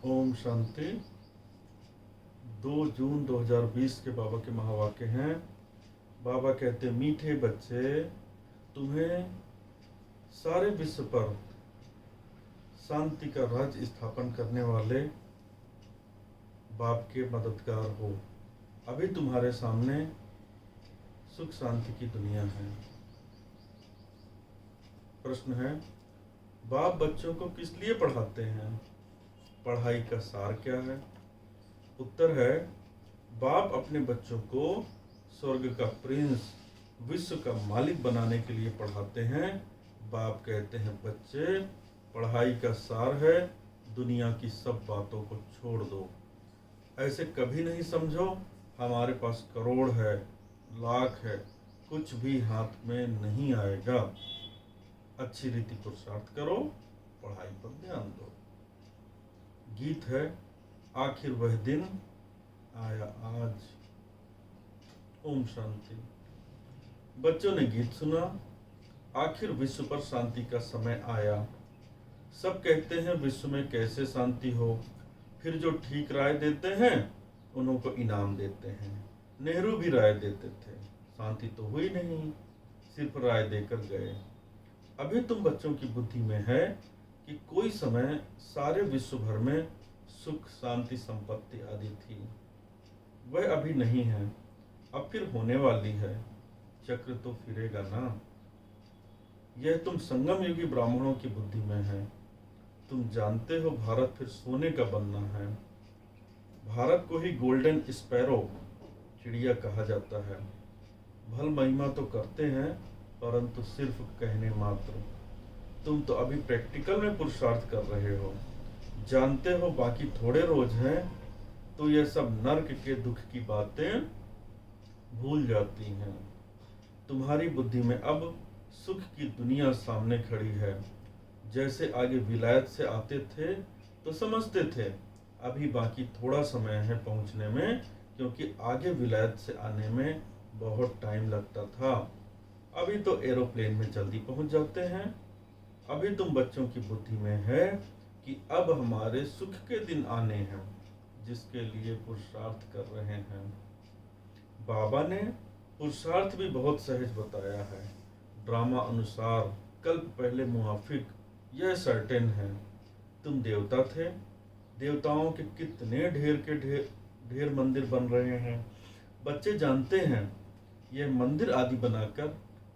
ओम शांति। 2 जून 2020 के बाबा के महावाक्य हैं। बाबा कहते, मीठे बच्चे, तुम्हें सारे विश्व पर शांति का राज्य स्थापन करने वाले बाप के मददगार हो। अभी तुम्हारे सामने सुख शांति की दुनिया है। प्रश्न है, बाप बच्चों को किस लिए पढ़ाते हैं? पढ़ाई का सार क्या है? उत्तर है, बाप अपने बच्चों को स्वर्ग का प्रिंस, विश्व का मालिक बनाने के लिए पढ़ाते हैं। बाप कहते हैं, बच्चे, पढ़ाई का सार है दुनिया की सब बातों को छोड़ दो। ऐसे कभी नहीं समझो हमारे पास करोड़ है, लाख है, कुछ भी हाथ में नहीं आएगा। अच्छी रीति पुरुषार्थ करो, पढ़ाई पर ध्यान दो। गीत है, आखिर वह दिन आया आज। ओम शांति। बच्चों ने गीत सुना, आखिर विश्व पर शांति का समय आया। सब कहते हैं विश्व में कैसे शांति हो, फिर जो ठीक राय देते हैं उन्हों को इनाम देते हैं। नेहरू भी राय देते थे, शांति तो हुई नहीं, सिर्फ राय देकर गए। अभी तुम बच्चों की बुद्धि में है कि कोई समय सारे विश्व भर में सुख, शांति, संपत्ति आदि थी। वह अभी नहीं है, अब फिर होने वाली है। चक्र तो फिरेगा ना। यह तुम संगम युगी ब्राह्मणों की बुद्धि में है। तुम जानते हो भारत फिर सोने का बनना है। भारत को ही गोल्डन स्पैरो, चिड़िया, कहा जाता है। भल महिमा तो करते हैं, परंतु सिर्फ कहने मात्र। तुम तो अभी प्रैक्टिकल में पुरुषार्थ कर रहे हो। जानते हो बाकी थोड़े रोज हैं, तो यह सब नर्क के दुख की बातें भूल जाती हैं। तुम्हारी बुद्धि में अब सुख की दुनिया सामने खड़ी है। जैसे आगे विलायत से आते थे तो समझते थे, अभी बाकी थोड़ा समय है पहुंचने में, क्योंकि आगे विलायत से आने में बहुत टाइम लगता था। अभी तो एरोप्लेन में जल्दी पहुंच जाते हैं। अभी तुम बच्चों की बुद्धि में है कि अब हमारे सुख के दिन आने हैं, जिसके लिए पुरुषार्थ कर रहे हैं। बाबा ने पुरुषार्थ भी बहुत सहज बताया है। ड्रामा अनुसार कल्प पहले मुआफिक, यह सर्टेन है। तुम देवता थे, देवताओं के कितने ढेर मंदिर बन रहे हैं। बच्चे जानते हैं यह मंदिर आदि बनाकर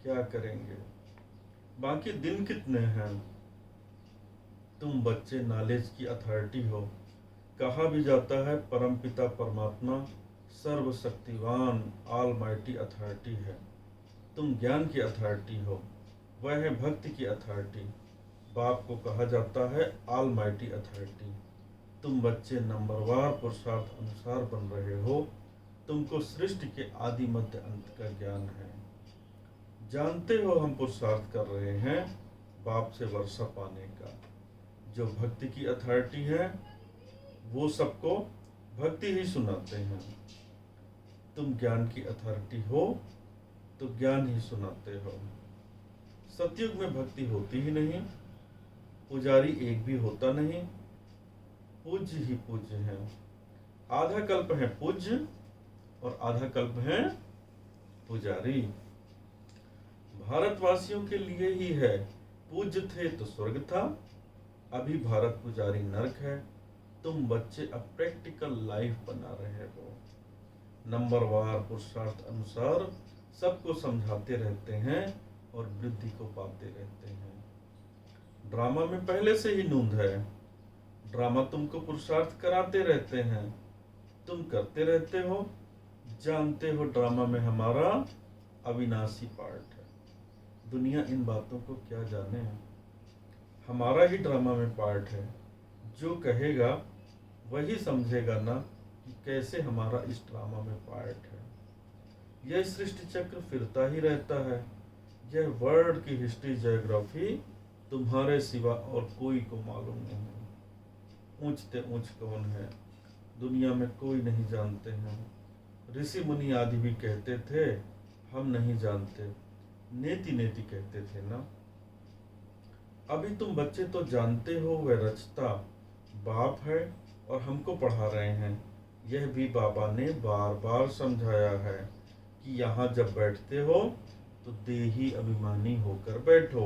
क्या करेंगे। बाकी दिन कितने हैं। तुम बच्चे नॉलेज की अथॉरिटी हो। कहा भी जाता है परमपिता परमात्मा सर्वशक्तिवान ऑलमाइटी अथॉरिटी है। तुम ज्ञान की अथॉरिटी हो, वह है भक्ति की अथॉरिटी। बाप को कहा जाता है ऑलमाइटी अथॉरिटी। तुम बच्चे नंबरवार पुरुषार्थ अनुसार बन रहे हो। तुमको सृष्टि के आदि मध्य अंत का ज्ञान है। जानते हो हम पुरुषार्थ कर रहे हैं बाप से वर्षा पाने का। जो भक्ति की अथॉरिटी है वो सबको भक्ति ही सुनाते हैं। तुम ज्ञान की अथॉरिटी हो तो ज्ञान ही सुनाते हो। सतयुग में भक्ति होती ही नहीं, पुजारी एक भी होता नहीं, पूज्य ही पूज्य है। आधा कल्प है पूज्य और आधा कल्प है पुजारी। भारतवासियों के लिए ही है, पूज्य थे तो स्वर्ग था, अभी भारत पुजारी नरक है। तुम बच्चे अब प्रैक्टिकल लाइफ बना रहे हो। नंबरवार पुरुषार्थ अनुसार सबको समझाते रहते हैं और वृद्धि को पाते रहते हैं। ड्रामा में पहले से ही नूंद है। ड्रामा तुमको पुरुषार्थ कराते रहते हैं, तुम करते रहते हो। जानते हो ड्रामा में हमारा अविनाशी पार्ट है। दुनिया इन बातों को क्या जाने। हमारा ही ड्रामा में पार्ट है। जो कहेगा वही समझेगा ना कि कैसे हमारा इस ड्रामा में पार्ट है। यह सृष्टि चक्र फिरता ही रहता है। यह वर्ल्ड की हिस्ट्री, ज्योग्राफी तुम्हारे सिवा और कोई को मालूम नहीं। ऊंचते ऊंच कौन है दुनिया में कोई नहीं जानते हैं। ऋषि मुनि आदि भी कहते थे हम नहीं जानते, नेति नेति कहते थे ना। अभी तुम बच्चे तो जानते हो वह रचता बाप है और हमको पढ़ा रहे हैं। यह भी बाबा ने बार बार समझाया है कि यहाँ जब बैठते हो तो देही अभिमानी होकर बैठो।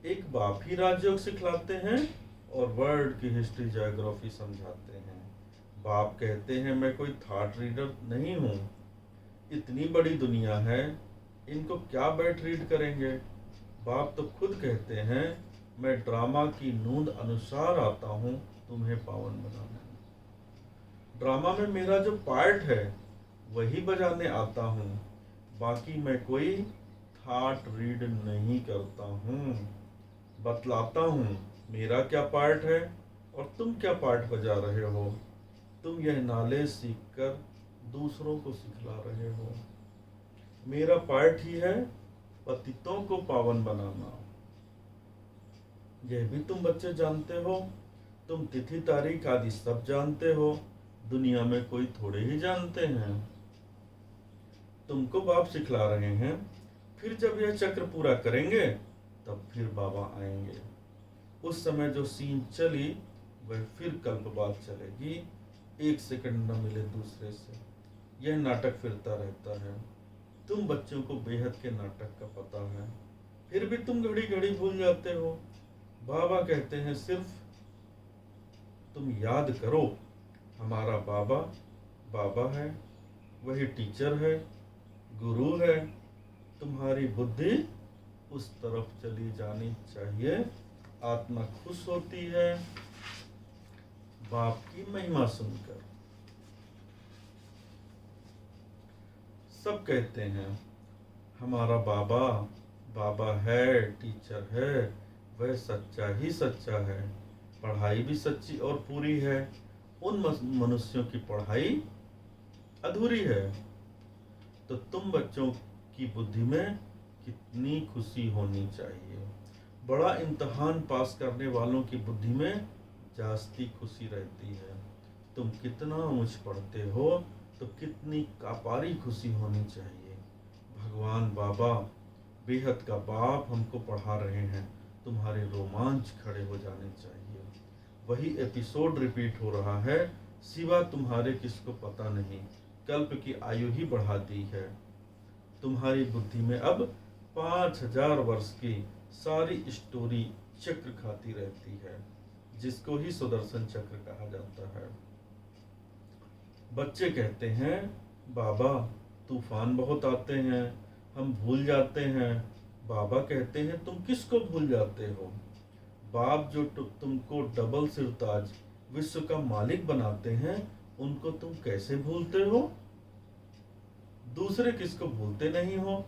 एक बाप ही राजयोग सिखलाते हैं और वर्ल्ड की हिस्ट्री ज्योग्राफी समझाते हैं। बाप कहते हैं मैं कोई थॉट रीडर नहीं हूँ, इतनी बड़ी दुनिया है, इनको क्या बैठ रीड करेंगे। बाप तो खुद कहते हैं मैं ड्रामा की नूंद अनुसार आता हूँ तुम्हें पावन बनाने। ड्रामा में मेरा जो पार्ट है वही बजाने आता हूँ, बाकी मैं कोई थॉट रीड नहीं करता हूँ। बतलाता हूँ मेरा क्या पार्ट है और तुम क्या पार्ट बजा रहे हो। तुम यह नॉलेज सीखकर दूसरों को सिखला रहे हो। मेरा पार्ट ही है पतितों को पावन बनाना। यह भी तुम बच्चे जानते हो। तुम तिथि तारीख आदि सब जानते हो, दुनिया में कोई थोड़े ही जानते हैं। तुमको बाप सिखला रहे हैं, फिर जब यह चक्र पूरा करेंगे तब फिर बाबा आएंगे। उस समय जो सीन चली वह फिर कल्प बाद चलेगी, एक सेकंड न मिले दूसरे से। यह नाटक फिरता रहता है। तुम बच्चों को बेहद के नाटक का पता है, फिर भी तुम घड़ी घड़ी भूल जाते हो। बाबा कहते हैं सिर्फ तुम याद करो, हमारा बाबा बाबा है, वही टीचर है, गुरु है। तुम्हारी बुद्धि उस तरफ चली जानी चाहिए। आत्मा खुश होती है बाप की महिमा सुनकर। सब कहते हैं हमारा बाबा बाबा है, टीचर है, वह सच्चा ही सच्चा है, पढ़ाई भी सच्ची और पूरी है। उन मनुष्यों की पढ़ाई अधूरी है। तो तुम बच्चों की बुद्धि में कितनी खुशी होनी चाहिए। बड़ा इम्तहान पास करने वालों की बुद्धि में जास्ती खुशी रहती है। तुम कितना ऊंच पढ़ते हो तो कितनी कापारी खुशी होनी चाहिए। भगवान बाबा बेहद का बाप हमको पढ़ा रहे हैं, तुम्हारे रोमांच खड़े हो जाने चाहिए। वही एपिसोड रिपीट हो रहा है, सिवा तुम्हारे किसको पता नहीं। कल्प की आयु ही बढ़ा दी है। तुम्हारी बुद्धि में अब 5000 वर्ष की सारी स्टोरी चक्र खाती रहती है, जिसको ही सुदर्शन चक्र कहा जाता है। बच्चे कहते हैं बाबा तूफान बहुत आते हैं, हम भूल जाते हैं। बाबा कहते हैं तुम किसको भूल जाते हो। बाप जो तुमको डबल सिरताज विश्व का मालिक बनाते हैं, उनको तुम कैसे भूलते हो। दूसरे किसको भूलते नहीं हो।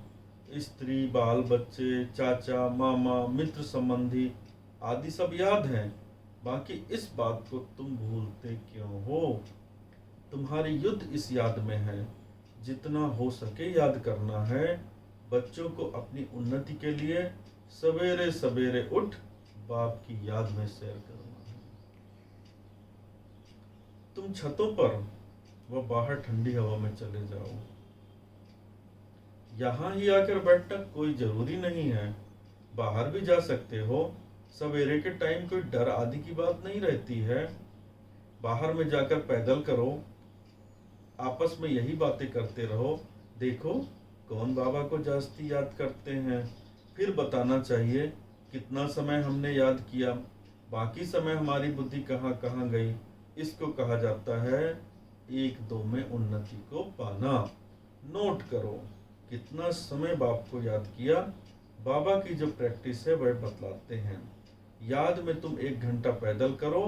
स्त्री, बाल बच्चे, चाचा, मामा, मित्र, संबंधी आदि सब याद हैं, बाकी इस बात को तुम भूलते क्यों हो। तुम्हारी युद्ध इस याद में है। जितना हो सके याद करना है। बच्चों को अपनी उन्नति के लिए सवेरे सवेरे उठ बाप की याद में सैर करना है। तुम छतों पर व बाहर ठंडी हवा में चले जाओ। यहाँ ही आकर बैठना कोई जरूरी नहीं है, बाहर भी जा सकते हो। सवेरे के टाइम कोई डर आदि की बात नहीं रहती है। बाहर में जाकर पैदल करो, आपस में यही बातें करते रहो। देखो कौन बाबा को जास्ती याद करते हैं, फिर बताना चाहिए कितना समय हमने याद किया, बाकी समय हमारी बुद्धि कहाँ कहाँ गई। इसको कहा जाता है 1-2 में उन्नति को पाना। नोट करो कितना समय बाप को याद किया। बाबा की जो प्रैक्टिस है वह बतलाते हैं। याद में तुम 1 घंटा पैदल करो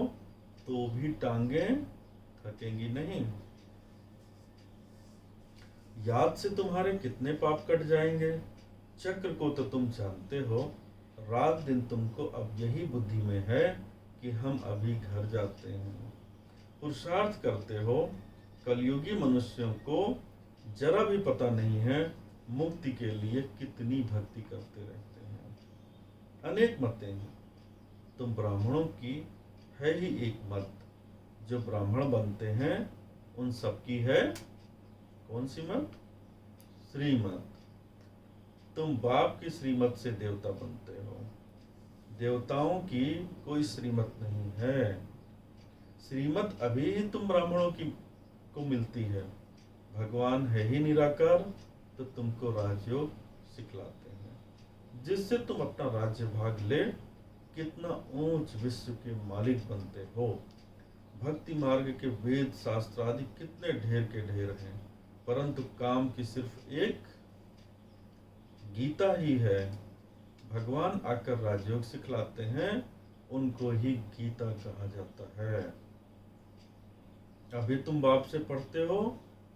तो भी टांगें थकेंगी नहीं। याद से तुम्हारे कितने पाप कट जाएंगे। चक्र को तो तुम जानते हो। रात दिन तुमको अब यही बुद्धि में है कि हम अभी घर जाते हैं। पुरुषार्थ करते हो। कलयुगी मनुष्यों को जरा भी पता नहीं है मुक्ति के लिए कितनी भक्ति करते रहते हैं। अनेक मतें हैं, तुम ब्राह्मणों की है ही एक मत। जो ब्राह्मण बनते हैं उन सबकी है कौन सी मत? श्रीमत। तुम बाप की श्रीमत से देवता बनते हो। देवताओं की कोई श्रीमत नहीं है। श्रीमत अभी ही तुम ब्राह्मणों की को मिलती है। भगवान है ही निराकार, तो तुमको राजयोग सिखलाते हैं, जिससे तुम अपना राज्य भाग ले कितना ऊंच विश्व के मालिक बनते हो। भक्ति मार्ग के वेद शास्त्र आदि कितने ढेर के ढेर हैं, परंतु काम की सिर्फ एक गीता ही है। भगवान आकर राजयोग सिखलाते हैं, उनको ही गीता कहा जाता है। अभी तुम बाप से पढ़ते हो,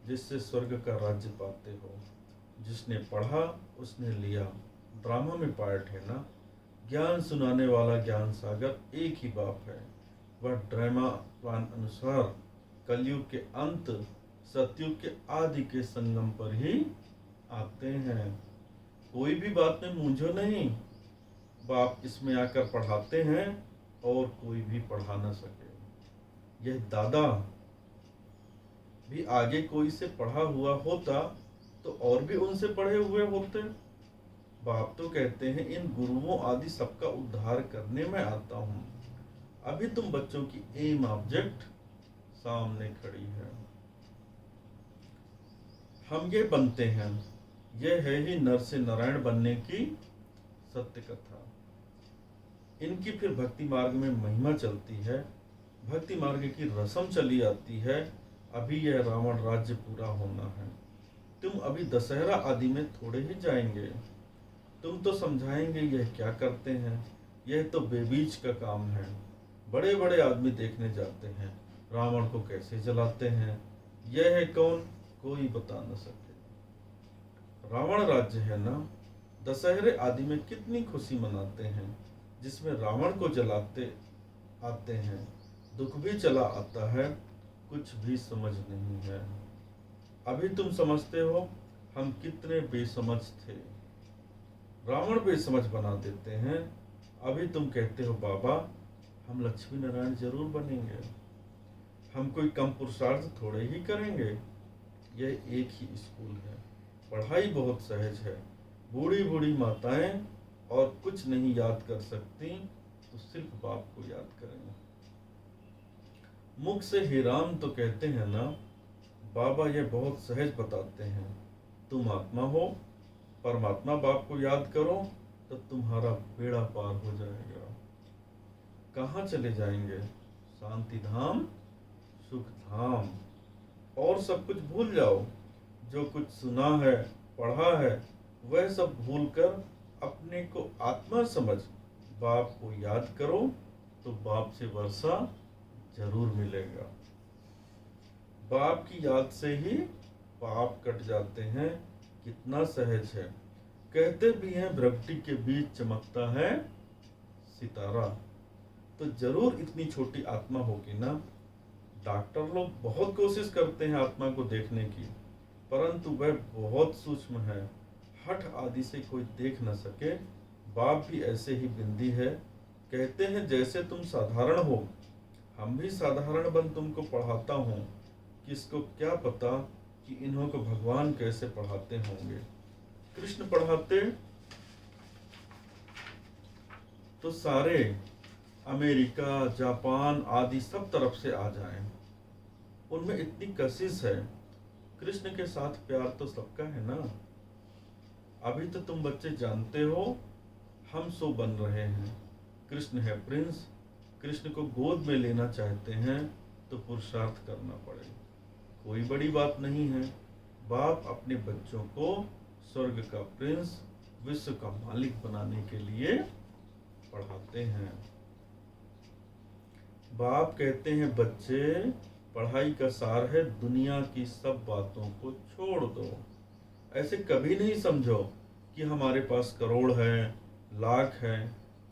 जिससे स्वर्ग का राज्य पाते हो। जिसने पढ़ा उसने लिया, ड्रामा में पार्ट है ना। ज्ञान सुनाने वाला ज्ञान सागर एक ही बाप है। वह ड्रामा प्लान अनुसार कलयुग के अंत, सतयुग के आदि के संगम पर ही आते हैं। कोई भी बात में मूंझो नहीं, बाप इसमें आकर पढ़ाते हैं और कोई भी पढ़ा ना सके। यह दादा भी आगे कोई से पढ़ा हुआ होता तो और भी उनसे पढ़े हुए होते। बाप तो कहते हैं इन गुरुओं आदि सबका उद्धार करने में आता हूं। अभी तुम बच्चों की एम ऑब्जेक्ट सामने खड़ी है। हम ये बनते हैं, यह है ही नर से नारायण बनने की सत्य कथा। इनकी फिर भक्ति मार्ग में महिमा चलती है, भक्ति मार्ग की रस्म चली आती है। अभी यह रावण राज्य पूरा होना है। तुम अभी दशहरा आदि में थोड़े ही जाएंगे। तुम तो समझाएंगे यह क्या करते हैं, यह तो बेबीज का काम है। बड़े बड़े आदमी देखने जाते हैं रावण को कैसे जलाते हैं। यह है कौन, कोई बता न सके। रावण राज्य है ना। दशहरे आदि में कितनी खुशी मनाते हैं, जिसमें रावण को जलाते आते हैं। दुख भी चला आता है, कुछ भी समझ नहीं है। अभी तुम समझते हो हम कितने बेसमझ थे। रावण बेसमझ बना देते हैं। अभी तुम कहते हो बाबा हम लक्ष्मी नारायण जरूर बनेंगे। हम कोई कम पुरुषार्थ थोड़े ही करेंगे। यह एक ही स्कूल है, पढ़ाई बहुत सहज है। बूढ़ी बूढ़ी माताएं और कुछ नहीं याद कर सकती तो सिर्फ बाप को याद करें। मुख से ही राम तो कहते हैं ना। बाबा ये बहुत सहज बताते हैं। तुम आत्मा हो, परमात्मा बाप को याद करो तो तुम्हारा बेड़ा पार हो जाएगा। कहाँ चले जाएंगे, शांति धाम, सुख धाम। और सब कुछ भूल जाओ। जो कुछ सुना है, पढ़ा है, वह सब भूलकर अपने को आत्मा समझ बाप को याद करो तो बाप से वर्षा जरूर मिलेगा। बाप की याद से ही पाप कट जाते हैं। कितना सहज है। कहते भी हैं भ्रगटी के बीच चमकता है सितारा। तो जरूर इतनी छोटी आत्मा होगी ना। डॉक्टर लोग बहुत कोशिश करते हैं आत्मा को देखने की, परंतु वह बहुत सूक्ष्म है। हठ आदि से कोई देख न सके। बाप भी ऐसे ही बिंदी है। कहते हैं जैसे तुम साधारण हो, हम भी साधारण बन तुमको पढ़ाता हूँ। किसको क्या पता कि इन्हों को भगवान कैसे पढ़ाते होंगे। कृष्ण पढ़ाते तो सारे अमेरिका, जापान आदि सब तरफ से आ जाएं। उनमें इतनी कशिश है। कृष्ण के साथ प्यार तो सबका है ना। अभी तो तुम बच्चे जानते हो हम सो बन रहे हैं। कृष्ण है प्रिंस। कृष्ण को गोद में लेना चाहते हैं तो पुरुषार्थ करना पड़ेगा। कोई बड़ी बात नहीं है। बाप अपने बच्चों को स्वर्ग का प्रिंस, विश्व का मालिक बनाने के लिए पढ़ाते हैं। बाप कहते हैं बच्चे, पढ़ाई का सार है दुनिया की सब बातों को छोड़ दो। ऐसे कभी नहीं समझो कि हमारे पास करोड़ है, लाख है,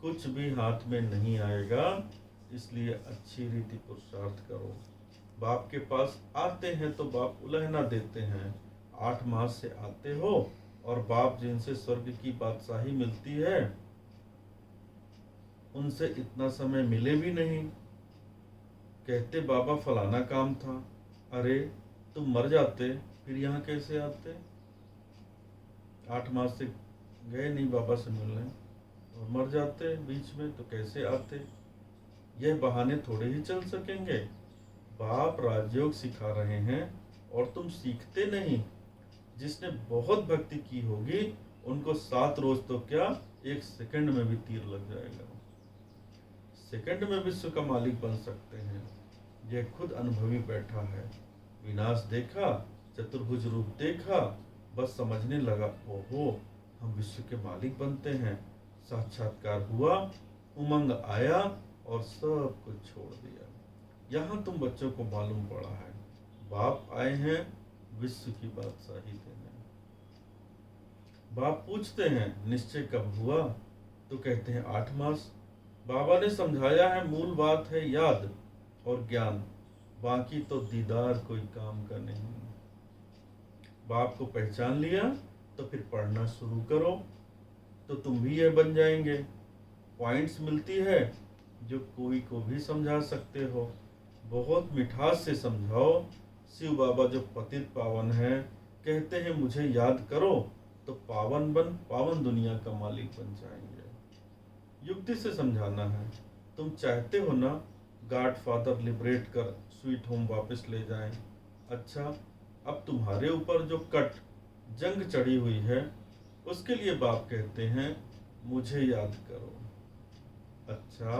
कुछ भी हाथ में नहीं आएगा। इसलिए अच्छी रीति पुरुषार्थ करो। बाप के पास आते हैं तो बाप उलहना देते हैं। 8 मास से आते हो और बाप जिनसे स्वर्ग की बादशाही मिलती है उनसे इतना समय मिले भी नहीं। कहते बाबा फलाना काम था। अरे तुम मर जाते फिर यहाँ कैसे आते। 8 मास से गए नहीं बाबा से मिलने और मर जाते बीच में तो कैसे आते। यह बहाने थोड़े ही चल सकेंगे। बाप राजयोग सिखा रहे हैं और तुम सीखते नहीं। जिसने बहुत भक्ति की होगी उनको 7 रोज तो क्या 1 सेकंड में भी तीर लग जाएगा। सेकंड में विश्व का मालिक बन सकते हैं। यह खुद अनुभवी बैठा है। विनाश देखा, चतुर्भुज रूप देखा, बस समझने लगा, ओहो हम विश्व के मालिक बनते हैं। साक्षात्कार हुआ, उमंग आया और सब कुछ छोड़ दिया। यहाँ तुम बच्चों को मालूम पड़ा है बाप आए हैं विश्व की बादशाही देने। बाप पूछते हैं निश्चय कब हुआ, तो कहते हैं 8 मास। बाबा ने समझाया है मूल बात है याद और ज्ञान, बाकी तो दीदार कोई काम का नहीं। बाप को पहचान लिया तो फिर पढ़ना शुरू करो तो तुम भी यह बन जाएंगे। पॉइंट्स मिलती है जो कोई को भी समझा सकते हो। बहुत मिठास से समझाओ। शिव बाबा जो पतित पावन है कहते हैं मुझे याद करो तो पावन बन पावन दुनिया का मालिक बन जाएंगे। युक्ति से समझाना है। तुम चाहते हो ना गॉडफादर लिबरेट कर स्वीट होम वापस ले जाएं। अच्छा, अब तुम्हारे ऊपर जो कट जंग चढ़ी हुई है उसके लिए बाप कहते हैं मुझे याद करो। अच्छा,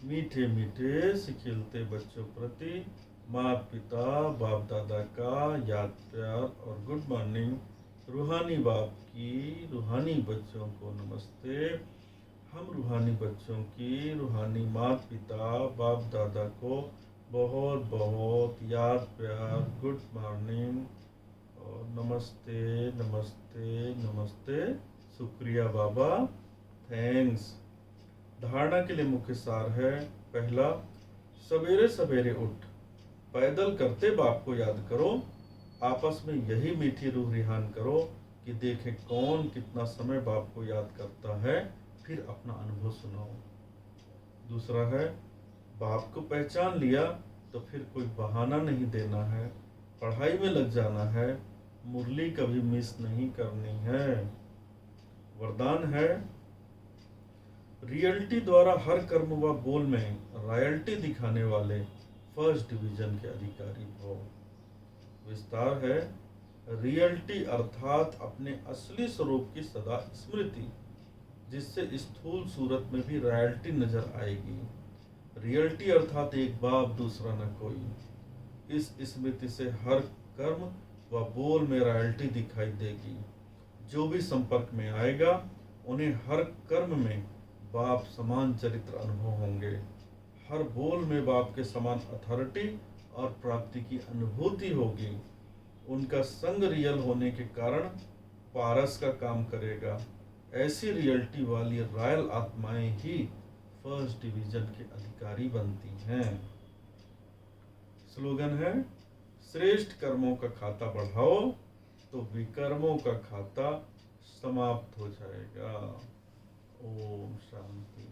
मीठे मीठे सिखिलते बच्चों प्रति माता पिता बाप दादा का याद प्यार और गुड मॉर्निंग। रूहानी बाप की रूहानी बच्चों को नमस्ते। हम रूहानी बच्चों की रूहानी माता पिता बाप दादा को बहुत बहुत याद प्यार गुड मॉर्निंग और नमस्ते नमस्ते नमस्ते। शुक्रिया बाबा, थैंक्स। धारणा के लिए मुख्य सार है। पहला, सवेरे सवेरे उठ पैदल करते बाप को याद करो। आपस में यही मीठी रूह रिहान करो कि देखें कौन कितना समय बाप को याद करता है, फिर अपना अनुभव सुनाओ। दूसरा है, बाप को पहचान लिया तो फिर कोई बहाना नहीं देना है, पढ़ाई में लग जाना है, मुरली कभी मिस नहीं करनी है। वरदान है, रियलिटी द्वारा हर कर्म व बोल में रॉयल्टी दिखाने वाले फर्स्ट डिवीजन के अधिकारी हो। विस्तार है, रियलिटी अर्थात अपने असली स्वरूप की सदा स्मृति, जिससे स्थूल सूरत में भी रॉयल्टी नजर आएगी। रियलिटी अर्थात एक बाप दूसरा न कोई। इस स्मृति से हर कर्म व बोल में रॉयल्टी दिखाई देगी। जो भी संपर्क में आएगा उन्हें हर कर्म में बाप समान चरित्र अनुभव होंगे। हर बोल में बाप के समान अथॉरिटी और प्राप्ति की अनुभूति होगी। उनका संग रियल होने के कारण पारस का काम करेगा। ऐसी रियलिटी वाली रॉयल आत्माएं ही फर्स्ट डिवीजन के अधिकारी बनती हैं। स्लोगन है, श्रेष्ठ कर्मों का खाता बढ़ाओ तो विकर्मों का खाता समाप्त हो जाएगा। ओम शांति।